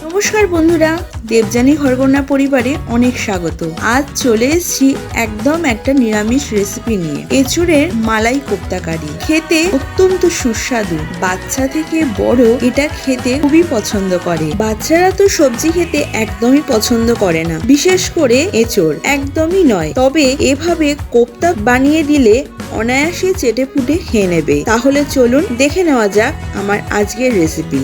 নমস্কার বন্ধুরা, দেবযানী ঘরকন্যা পরিবারে অনেক স্বাগত। আজ চলে এসেছি একদম একটা নিরামিষ রেসিপি নিয়ে, এঁচোড়ের মালাই কোপ্তা কারি। খেতে অত্যন্ত সুস্বাদু, বাচ্চা থেকে বড় এটা খেতে খুবই পছন্দ করে। বাচ্চারা তো সবজি খেতে একদমই পছন্দ করে না, বিশেষ করে এঁচোড় একদমই নয়। তবে এভাবে কোপ্তা বানিয়ে দিলে অনায়াসে চেটে পুটে খেয়ে নেবে। তাহলে চলুন দেখে নেওয়া যাক আমার আজকের রেসিপি।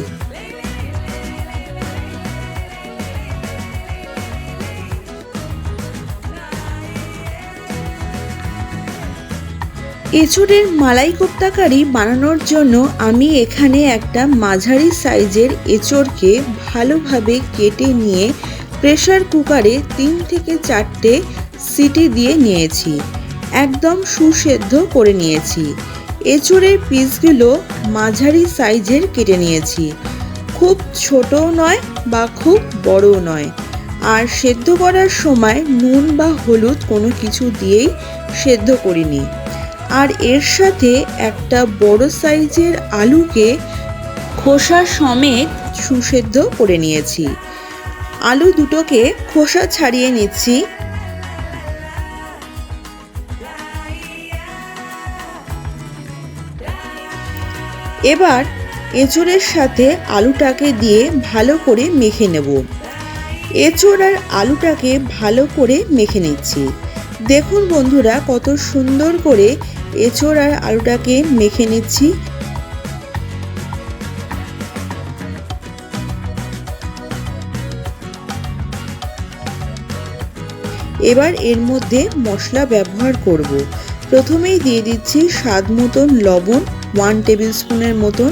এঁচোড়ের মালাই কোপ্তা কারি বানানোর জন্য আমি এখানে একটা মাঝারি সাইজের এঁচোড়কে ভালোভাবে কেটে নিয়ে প্রেসার কুকারে 3 থেকে 4টে সিটি দিয়ে নিয়েছি। একদম সুসেদ্ধ করে নিয়েছি। এঁচোড়ের পিসগুলো মাঝারি সাইজের কেটে নিয়েছি, খুব ছোটও নয় বা খুব বড়ও নয়। আর সেদ্ধ করার সময় নুন বা হলুদ কোনো কিছু দিয়েই সেদ্ধ করিনি। আর এর সাথে একটা বড় সাইজের আলুকে খোসা সমেত সুসেদ্ধ করে নিয়েছি। আলু দুটোকে খোসা ছাড়িয়ে নিচ্ছি। এবার এঁচোড়ের সাথে আলুটাকে দিয়ে ভালো করে মেখে নেব। এঁচোড় আর আলুটাকে ভালো করে মেখে নিচ্ছি। দেখুন বন্ধুরা, কত সুন্দর করে এঁচোড় আর আলুটাকে মেখে নিচ্ছি। এবার এর মধ্যে মশলা ব্যবহার করব। প্রথমেই দিয়ে দিচ্ছি স্বাদ মতন লবণ 1 টেবিল স্পুনের মতন,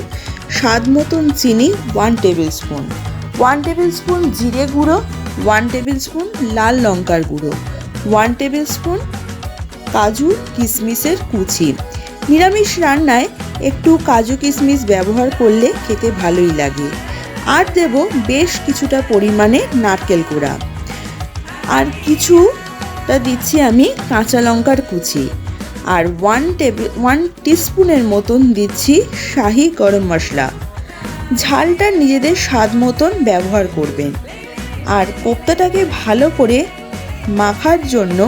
স্বাদ মতন চিনি 1 টেবিল স্পুন, 1 টেবিল স্পুন জিরে গুঁড়ো, 1 টেবিল স্পুন লাল লঙ্কার গুঁড়ো, 1 টেবিল স্পুন কাজু কিশমিশের কুচি। নিরামিষ রান্নায় একটু কাজু কিশমিশ ব্যবহার করলে খেতে ভালোই লাগে। আর দেব বেশ কিছুটা পরিমাণে নারকেল কোড়া, আর কিছুটা দিচ্ছি আমি কাঁচা লঙ্কার কুচি, আর 1 টিস্পুনের মতন দিচ্ছি শাহি গরম মশলা। ঝালটা নিজেদের স্বাদ মতন ব্যবহার করবেন। আর কোপ্তাটাকে ভালো করে মাখার জন্য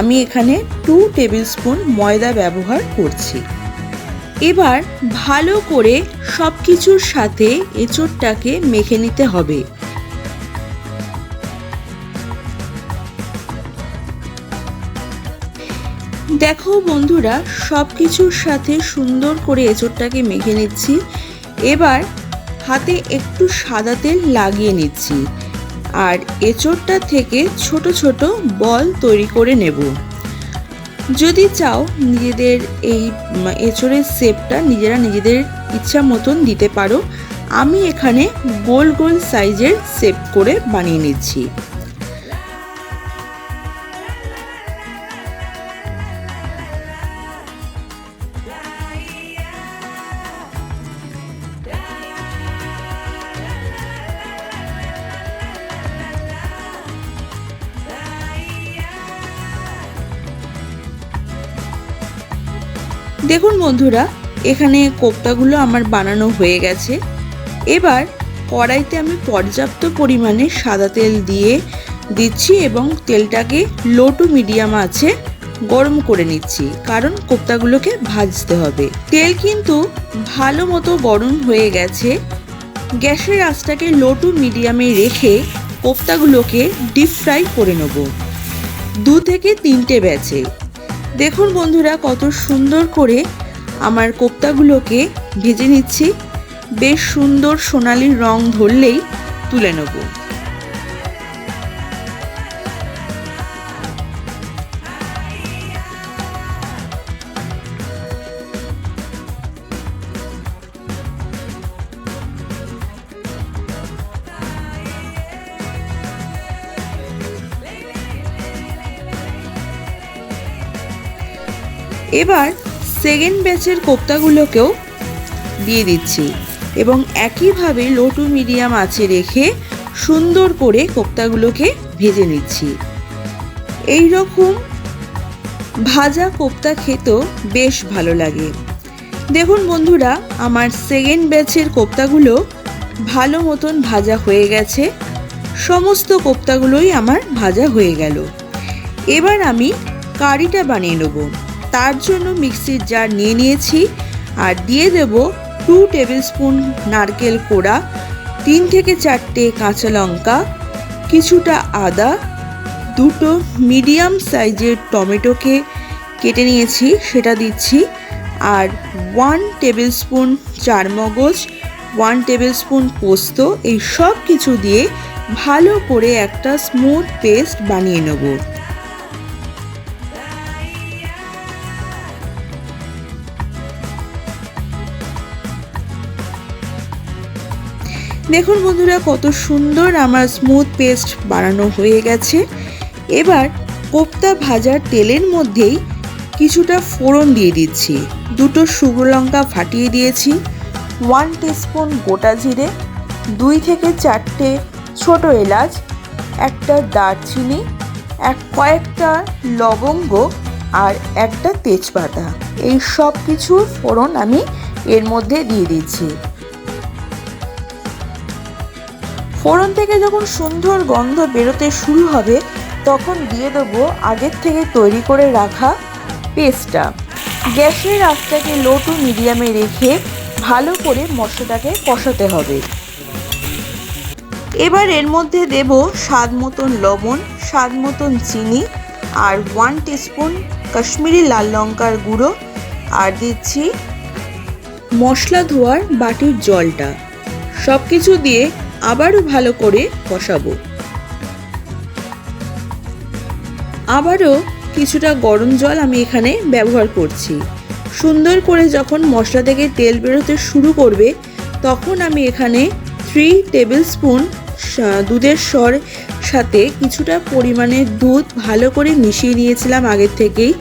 আমি এখানে 2 টেবিল স্পুন ময়দা ব্যবহার করছি। এবার ভালো করে সব কিছুর সাথে এঁচোড়টাকে মেখে নিতে হবে। দেখো বন্ধুরা, সব কিছুর সাথে সুন্দর করে এঁচোড়টাকে মেখে নিচ্ছি। এবার হাতে একটু সাদা তেল লাগিয়ে নিচ্ছি, আর এঁচোড়টা থেকে ছোট ছোট বল তৈরি করে নেব। যদি চাও নিজেদের এই এঁচোড়ের শেপটা নিজেরা নিজেদের ইচ্ছা মতন দিতে পারো। আমি এখানে গোল গোল সাইজের শেপ করে বানিয়ে নিচ্ছি। দেখুন বন্ধুরা, এখানে কোপ্তাগুলো আমার বানানো হয়ে গেছে। এবার কড়াইতে আমি পর্যাপ্ত পরিমাণে সাদা তেল দিয়ে দিচ্ছি এবং তেলটাকে লো টু মিডিয়াম আঁচে গরম করে নিচ্ছি, কারণ কোপ্তাগুলোকে ভাজতে হবে। তেল কিন্তু ভালো মতো গরম হয়ে গেছে। গ্যাসের আঁচটাকে লো টু মিডিয়ামে রেখে কোপ্তাগুলোকে ডিপ ফ্রাই করে নেব 2 থেকে 3টে ব্যাচে। দেখুন বন্ধুরা, কত সুন্দর করে আমার কোপ্তাগুলোকে ভেজে নিচ্ছি। বেশ সুন্দর সোনালি রং ধরলেই তুলে নেব। এবার সেকেন্ড ব্যাচের কোপ্তাগুলোকেও দিয়ে দিচ্ছি এবং একইভাবে লো টু মিডিয়াম আঁচে রেখে সুন্দর করে কোপ্তাগুলোকে ভেজে নিচ্ছি। এই রকম ভাজা কোপ্তা খেতেও বেশ ভালো লাগে। দেখুন বন্ধুরা, আমার সেকেন্ড ব্যাচের কোপ্তাগুলো ভালো মতন ভাজা হয়ে গেছে। সমস্ত কোপ্তাগুলোই আমার ভাজা হয়ে গেল। এবার আমি কারিটা বানিয়ে নেব। তার জন্য মিক্সির জার নিয়ে নিয়েছি আর দিয়ে দেব 2 টেবিল স্পুন নারকেল কোড়া, 3 থেকে 4টে কাঁচা লঙ্কা, কিছুটা আদা, 2টো মিডিয়াম সাইজের টমেটোকে কেটে নিয়েছি সেটা দিচ্ছি, আর 1 টেবিল স্পুন চারমগজ, 1 টেবিল স্পুন পোস্ত। এই সব কিছু দিয়ে ভালো করে একটা স্মুথ পেস্ট বানিয়ে নেব। দেখুন বন্ধুরা, কত সুন্দর আমার স্মুথ পেস্ট বানানো হয়ে গেছে। এবার কোপ্তা ভাজার তেলের মধ্যেই কিছুটা ফোড়ন দিয়ে দিচ্ছি। 2টো শুকনো লঙ্কা ফাটিয়ে দিয়েছি, 1 টিস্পুন গোটা জিরে, 2 থেকে 4টে ছোট এলাচ, একটা দারচিনি, কয়েকটা লবঙ্গ আর একটা তেজপাতা। এই সব কিছু ফোড়ন আমি এর মধ্যে দিয়ে দিচ্ছি। ফোড়ন থেকে যখন সুন্দর গন্ধ বেরোতে শুরু হবে তখন দিয়ে দেবো আগের থেকে তৈরি করে রাখা পেস্টটা। গ্যাসের আঁচটাকে লো টু মিডিয়ামে রেখে ভালো করে মশলাটাকে কষাতে হবে। এবার এর মধ্যে দেব স্বাদ মতন লবণ, স্বাদ মতন চিনি আর 1 টিস্পুন কাশ্মীরি লাল লঙ্কার গুঁড়ো, আর দিচ্ছি মশলা ধোয়ার বাটির জলটা। সব কিছু দিয়ে আবারও ভালো করে কষাবো। আবারও কিছুটা গরম জল আমি এখানে ব্যবহার করছি। সুন্দর করে যখন মশলা থেকে তেল বেরোতে শুরু করবে তখন আমি এখানে 3 টেবিল স্পুন দুধের স্বর সাথে কিছুটা পরিমাণে দুধ ভালো করে মিশিয়ে নিয়েছিলাম আগের থেকেই।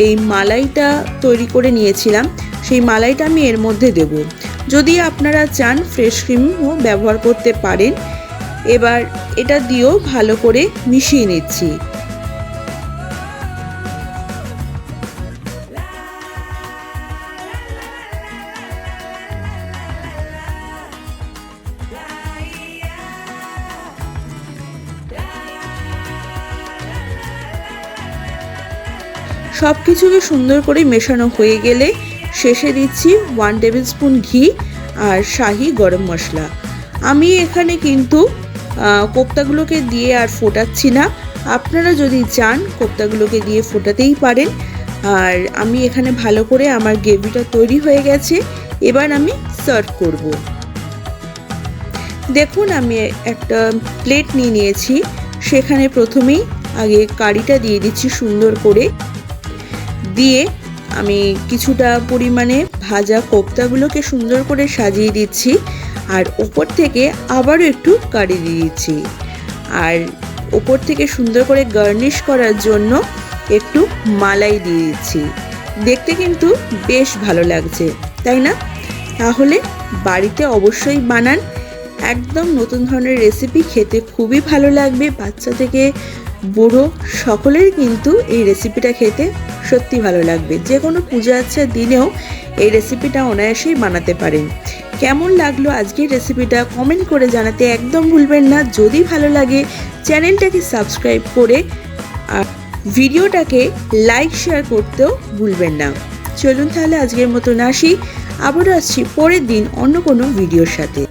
এই মালাইটা তৈরি করে নিয়েছিলাম, সেই মালাইটা আমি এর মধ্যে দেব। যদি আপনারা চান ফ্রেশ ক্রিমও ব্যবহার করতে পারেন। এবার এটা দিয়েও ভালো করে মিশিয়ে নিচ্ছি। সব কিছুকে সুন্দর করে মেশানো হয়ে গেলে শেষে দিচ্ছি 1 টেবিল স্পুন ঘি আর শাহি গরম মশলা। আমি এখানে কিন্তু কোপ্তাগুলোকে দিয়ে আর ফোটাচ্ছি না, আপনারা যদি চান কোপ্তাগুলোকে দিয়ে ফোটাতেই পারেন। আর আমি এখানে ভালো করে আমার গ্রেভিটা তৈরি হয়ে গেছে। এবার আমি সার্ভ করব। দেখুন আমি একটা প্লেট নিয়ে নিয়েছি, সেখানে প্রথমেই আগে কারিটা দিয়ে দিচ্ছি সুন্দর করে। দিয়ে আমি কিছুটা পরিমাণে ভাজা কোপ্তাগুলোকে সুন্দর করে সাজিয়ে দিচ্ছি, আর ওপর থেকে আবারও একটু কারি দিয়ে দিচ্ছি, আর ওপর থেকে সুন্দর করে গার্নিশ করার জন্য একটু মালাই দিয়ে দিচ্ছি। দেখতে কিন্তু বেশ ভালো লাগছে, তাই না? তাহলে বাড়িতে অবশ্যই বানান। একদম নতুন ধরনের রেসিপি, খেতে খুবই ভালো লাগবে। বাচ্চা থেকে বুড়ো সকলের কিন্তু এই রেসিপিটা খেতে সত্যি ভালো লাগবে। যে কোনো পূজা আচ্ছার দিনেও এই রেসিপিটা অনায়াসেই বানাতে পারেন। কেমন লাগলো আজকের রেসিপিটা কমেন্ট করে জানাতে একদম ভুলবেন না। যদি ভালো লাগে চ্যানেলটাকে সাবস্ক্রাইব করে আর ভিডিওটাকে লাইক শেয়ার করতেও ভুলবেন না। চলুন তাহলে আজকের মতন আসি, আবারও আসছি পরের দিন অন্য কোনো ভিডিওর সাথে।